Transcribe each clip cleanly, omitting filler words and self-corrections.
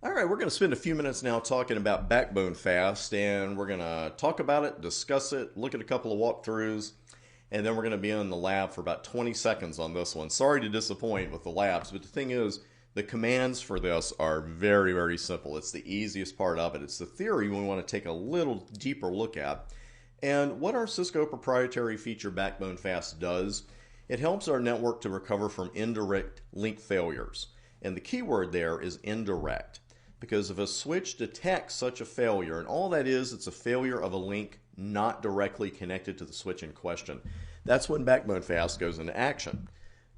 All right, we're going to spend a few minutes now talking about backbone fast, and we're going to talk about it, discuss it, look at a couple of walkthroughs, and then we're going to be in the lab for about 20 seconds on this one. Sorry to disappoint with the labs, but the thing is, the commands for this are very, very simple. It's the easiest part of it. It's the theory we want to take a little deeper look at. And what our Cisco proprietary feature Backbone Fast does, it helps our network to recover from indirect link failures. And the key word there is indirect. Because if a switch detects such a failure, and all that is, it's a failure of a link not directly connected to the switch in question, that's when Backbone Fast goes into action.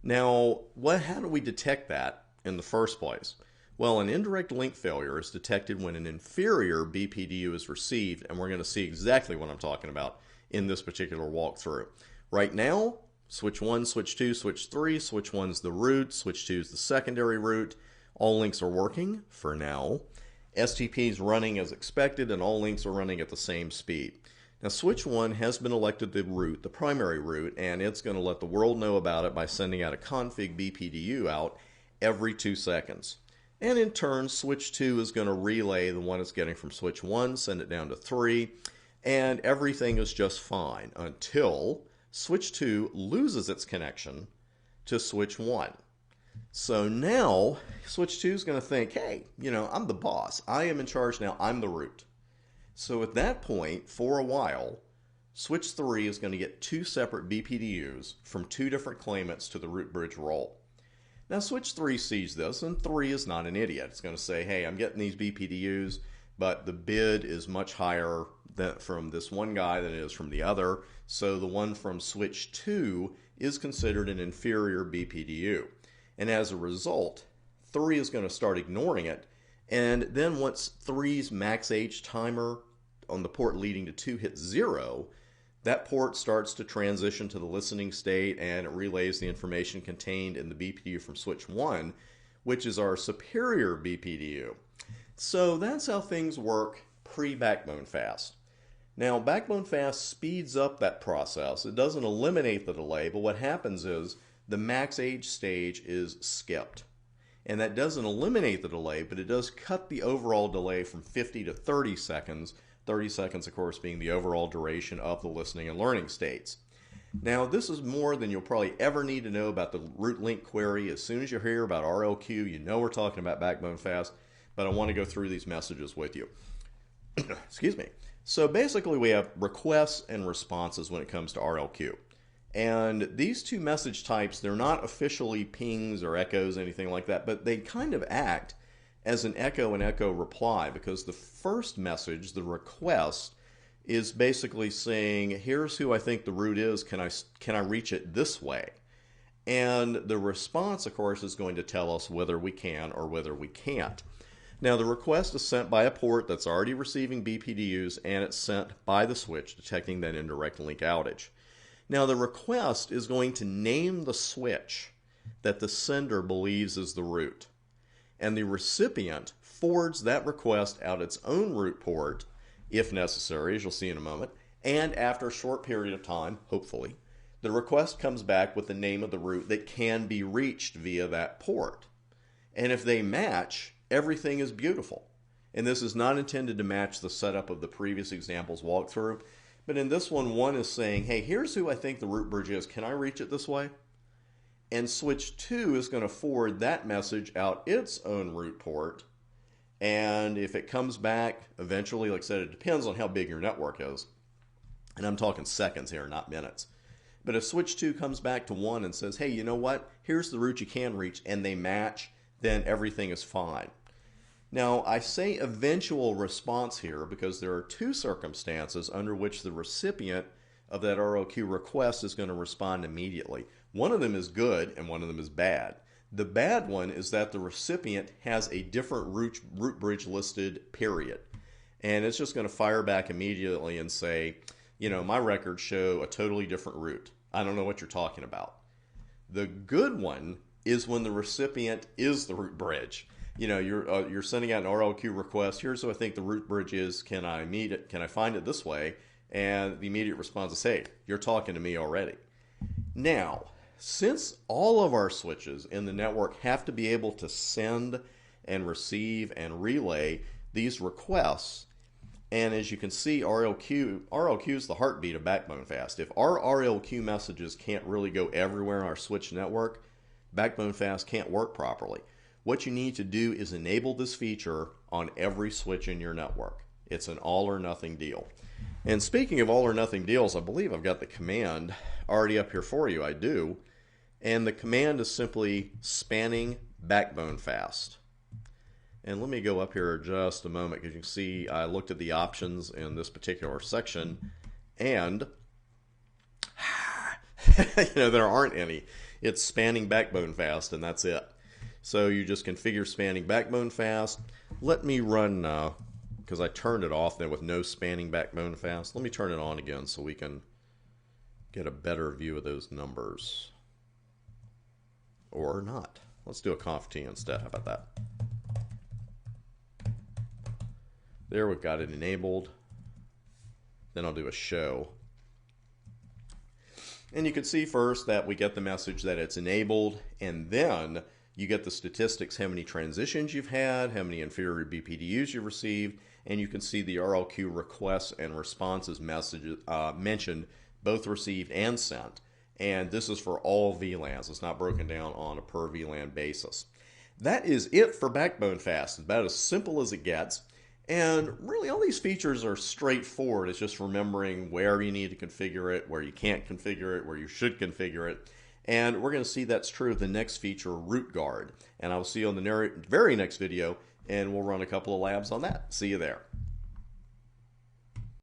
Now, how do we detect that in the first place? Well, an indirect link failure is detected when an inferior BPDU is received, and we're going to see exactly what I'm talking about in this particular walkthrough. Right now, switch 1, switch 2, switch 3, switch 1's the root, switch 2 is the secondary root. All links are working for now. STP is running as expected, and all links are running at the same speed. Now, switch 1 has been elected the root, the primary root, and it's going to let the world know about it by sending out a config BPDU out every 2 seconds. And in turn, switch 2 is going to relay the one it's getting from switch 1, send it down to 3, and everything is just fine until switch 2 loses its connection to switch 1. So now, switch 2 is going to think, hey, I'm the boss. I am in charge now. I'm the root. So at that point, for a while, switch 3 is going to get 2 separate BPDUs from 2 different claimants to the root bridge role. Now, switch 3 sees this, and 3 is not an idiot. It's going to say, hey, I'm getting these BPDUs, but the bid is much higher from this one guy than it is from the other. So the one from switch 2 is considered an inferior BPDU. And as a result, 3 is going to start ignoring it. And then once 3's max age timer on the port leading to 2 hits 0, that port starts to transition to the listening state, and it relays the information contained in the BPDU from switch 1, which is our superior BPDU. So that's how things work pre-Backbone Fast. Now, Backbone Fast speeds up that process. It doesn't eliminate the delay, but what happens is the max age stage is skipped. And that doesn't eliminate the delay, but it does cut the overall delay from 50 to 30 seconds. 30 seconds, of course, being the overall duration of the listening and learning states. Now, this is more than you'll probably ever need to know about the root link query. As soon as you hear about RLQ, you know we're talking about Backbone Fast, but I want to go through these messages with you. Excuse me. So basically, we have requests and responses when it comes to RLQ. And these two message types, they're not officially pings or echoes, anything like that, but they kind of act as an echo and echo reply, because the first message, the request, is basically saying, here's who I think the root is, can I reach it this way? And the response, of course, is going to tell us whether we can or whether we can't. Now, the request is sent by a port that's already receiving BPDUs, and it's sent by the switch, detecting that indirect link outage. Now, the request is going to name the switch that the sender believes is the root. And the recipient forwards that request out its own root port, if necessary, as you'll see in a moment, and after a short period of time, hopefully, the request comes back with the name of the root that can be reached via that port. And if they match, everything is beautiful. And this is not intended to match the setup of the previous examples walked through, but in this one is saying, hey, here's who I think the root bridge is. Can I reach it this way? And switch 2 is going to forward that message out its own root port. And if it comes back eventually, like I said, it depends on how big your network is. And I'm talking seconds here, not minutes. But if switch 2 comes back to 1 and says, hey, you know what? Here's the root you can reach, and they match, then everything is fine. Now, I say eventual response here because there are 2 circumstances under which the recipient of that ROQ request is going to respond immediately. One of them is good and one of them is bad. The bad one is that the recipient has a different root bridge listed, period. And it's just going to fire back immediately and say, my records show a totally different root. I don't know what you're talking about. The good one is when the recipient is the root bridge. You're sending out an RLQ request. Here's who I think the root bridge is. Can I meet it? Can I find it this way? And the immediate response is, hey, you're talking to me already. Now, since all of our switches in the network have to be able to send and receive and relay these requests. And as you can see, RLQ is the heartbeat of Backbone Fast. If our RLQ messages can't really go everywhere on our switch network, Backbone Fast can't work properly. What you need to do is enable this feature on every switch in your network. It's an all or nothing deal. And speaking of all or nothing deals, I believe I've got the command already up here for you. I do. And the command is simply spanning Backbone Fast. And let me go up here just a moment, because you can see I looked at the options in this particular section, and there aren't any. It's spanning Backbone Fast, and that's it. So you just configure spanning Backbone Fast. Let me run, because I turned it off then with no spanning Backbone Fast. Let me turn it on again so we can get a better view of those numbers. Or not. Let's do a conf T instead. How about that? There, we've got it enabled. Then I'll do a show. And you can see first that we get the message that it's enabled, and then you get the statistics, how many transitions you've had, how many inferior BPDUs you've received, and you can see the RLQ requests and responses messages mentioned, both received and sent. And this is for all VLANs. It's not broken down on a per VLAN basis. That is it for Backbone Fast. It's about as simple as it gets. And really, all these features are straightforward. It's just remembering where you need to configure it, where you can't configure it, where you should configure it. And we're going to see that's true of the next feature, Root Guard. And I'll see you on the very next video, and we'll run a couple of labs on that. See you there.